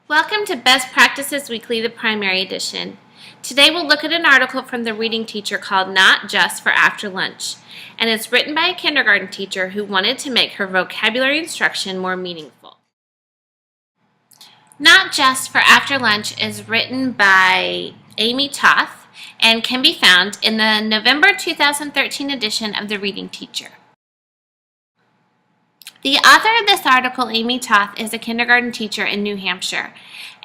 Welcome to Best Practices Weekly, the primary edition. Today we'll look at an article from the reading teacher called Not Just for After Lunch, and it's written by a kindergarten teacher who wanted to make her vocabulary instruction more meaningful. Not Just for After Lunch is written by Amy Toth and can be found in the November 2013 edition of the reading teacher. The author of this article, Amy Toth, is a kindergarten teacher in New Hampshire,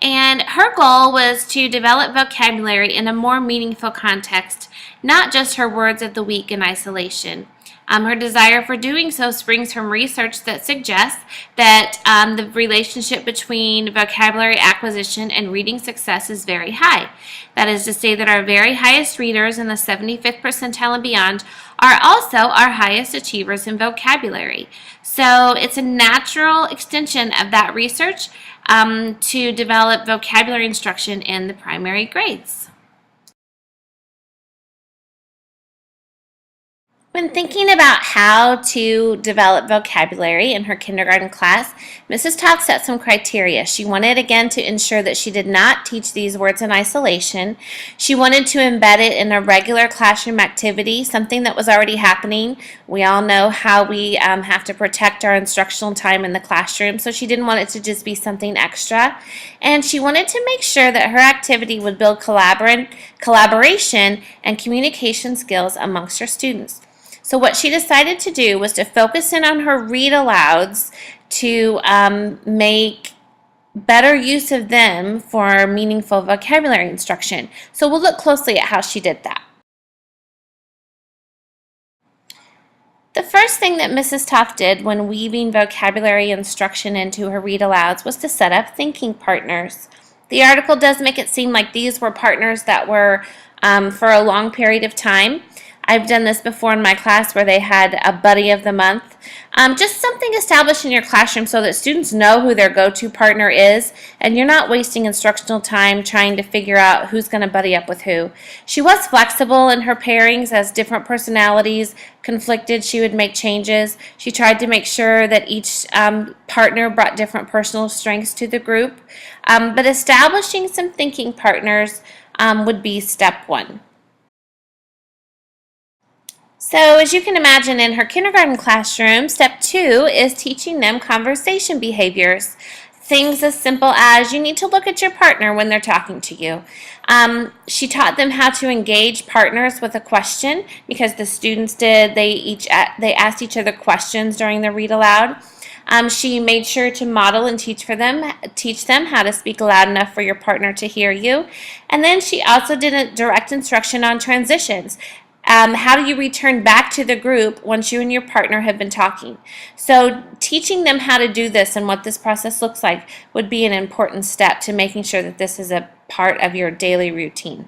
and her goal was to develop vocabulary in a more meaningful context, not just her words of the week in isolation. Her desire for doing so springs from research that suggests that the relationship between vocabulary acquisition and reading success is very high. That is to say that our very highest readers in the 75th percentile and beyond are also our highest achievers in vocabulary. So it's a natural extension of that research to develop vocabulary instruction in the primary grades. When thinking about how to develop vocabulary in her kindergarten class, Mrs. Toth set some criteria. She wanted, again, to ensure that she did not teach these words in isolation. She wanted to embed it in a regular classroom activity, something that was already happening. We all know how we have to protect our instructional time in the classroom, so she didn't want it to just be something extra. And she wanted to make sure that her activity would build collaboration and communication skills amongst her students. So what she decided to do was to focus in on her read alouds to make better use of them for meaningful vocabulary instruction. So we'll look closely at how she did that. The first thing that Mrs. Toth did when weaving vocabulary instruction into her read alouds was to set up thinking partners. The article does make it seem like these were partners that were for a long period of time. I've done this before in my class where they had a buddy of the month. Just something established in your classroom so that students know who their go-to partner is and you're not wasting instructional time trying to figure out who's going to buddy up with who. She was flexible in her pairings as different personalities conflicted. She would make changes. She tried to make sure that each partner brought different personal strengths to the group. But establishing some thinking partners would be step one. So as you can imagine, in her kindergarten classroom, step 2 is teaching them conversation behaviors. Things as simple as you need to look at your partner when they're talking to you. She taught them how to engage partners with a question because the students did. They asked each other questions during the read aloud. She made sure to model and teach them how to speak loud enough for your partner to hear you. And then she also did a direct instruction on transitions. How do you return back to the group once you and your partner have been talking? So teaching them how to do this and what this process looks like would be an important step to making sure that this is a part of your daily routine.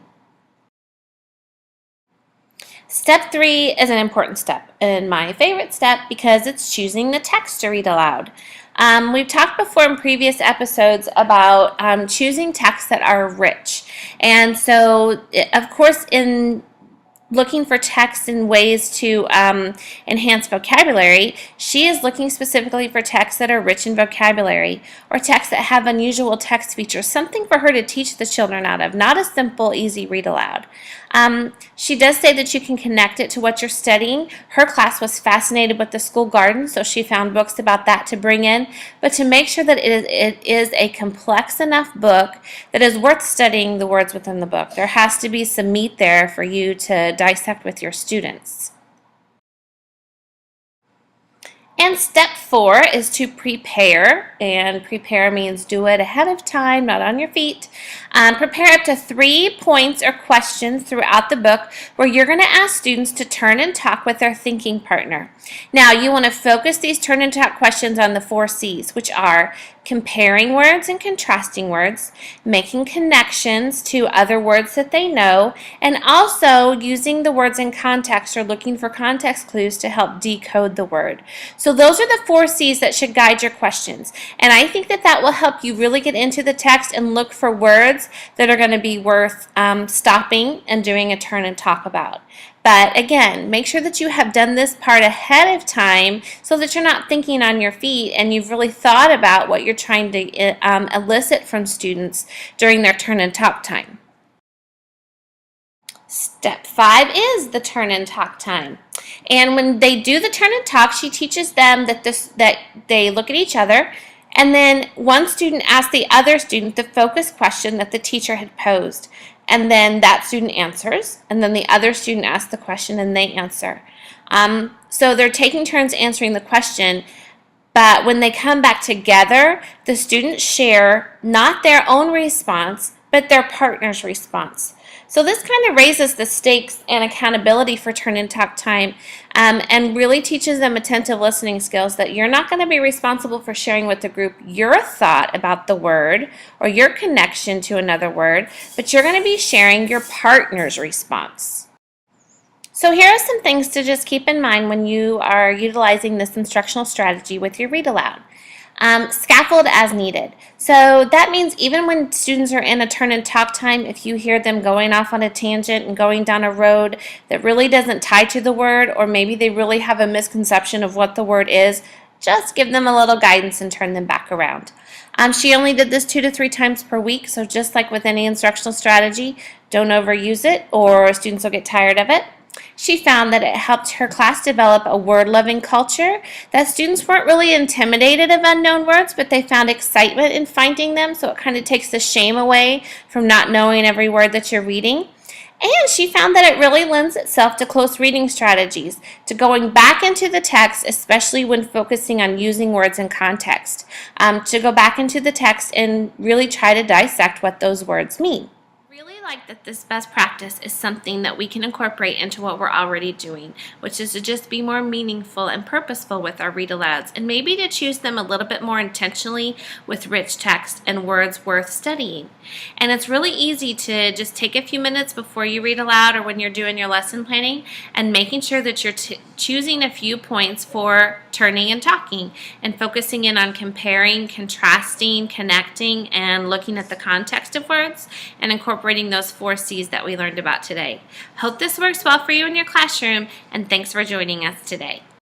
Step 3 is an important step, and my favorite step because it's choosing the text to read aloud. We've talked before in previous episodes about choosing texts that are rich. And so, of course, in looking for texts and ways to enhance vocabulary, she is looking specifically for texts that are rich in vocabulary or texts that have unusual text features, something for her to teach the children out of, not a simple, easy read aloud. She does say that you can connect it to what you're studying. Her class was fascinated with the school garden, so she found books about that to bring in, but to make sure that it is a complex enough book that is worth studying the words within the book. There has to be some meat there for you to dissect with your students. And step 4 is to prepare, and prepare means do it ahead of time, not on your feet. Prepare up to 3 points or questions throughout the book where you're going to ask students to turn and talk with their thinking partner. Now, you want to focus these turn and talk questions on the 4 C's, which are comparing words and contrasting words, making connections to other words that they know, and also using the words in context or looking for context clues to help decode the word. So those are the 4 C's that should guide your questions. And I think that will help you really get into the text and look for words that are going to be worth stopping and doing a turn and talk about. But again, make sure that you have done this part ahead of time so that you're not thinking on your feet and you've really thought about what you're trying to elicit from students during their turn and talk time. Step 5 is the turn and talk time. And when they do the turn and talk, she teaches them that they look at each other, and then one student asks the other student the focus question that the teacher had posed. And then that student answers, and then the other student asks the question and they answer. So they're taking turns answering the question, but when they come back together, the students share not their own response, but their partner's response. So this kind of raises the stakes and accountability for turn and talk time, and really teaches them attentive listening skills that you're not going to be responsible for sharing with the group your thought about the word or your connection to another word, but you're going to be sharing your partner's response. So here are some things to just keep in mind when you are utilizing this instructional strategy with your read aloud. Scaffold as needed. So that means even when students are in a turn and talk time, if you hear them going off on a tangent and going down a road that really doesn't tie to the word, or maybe they really have a misconception of what the word is, just give them a little guidance and turn them back around. She only did this 2 to 3 times per week, so just like with any instructional strategy, don't overuse it or students will get tired of it. She found that it helped her class develop a word-loving culture, that students weren't really intimidated of unknown words, but they found excitement in finding them, so it kind of takes the shame away from not knowing every word that you're reading. And she found that it really lends itself to close reading strategies, to going back into the text, especially when focusing on using words in context, to go back into the text and really try to dissect what those words mean. Really like that this best practice is something that we can incorporate into what we're already doing, which is to just be more meaningful and purposeful with our read alouds, and maybe to choose them a little bit more intentionally with rich text and words worth studying. And it's really easy to just take a few minutes before you read aloud or when you're doing your lesson planning and making sure that you're choosing a few points for turning and talking and focusing in on comparing, contrasting, connecting, and looking at the context of words and incorporating those 4 C's that we learned about today. Hope this works well for you in your classroom, and thanks for joining us today.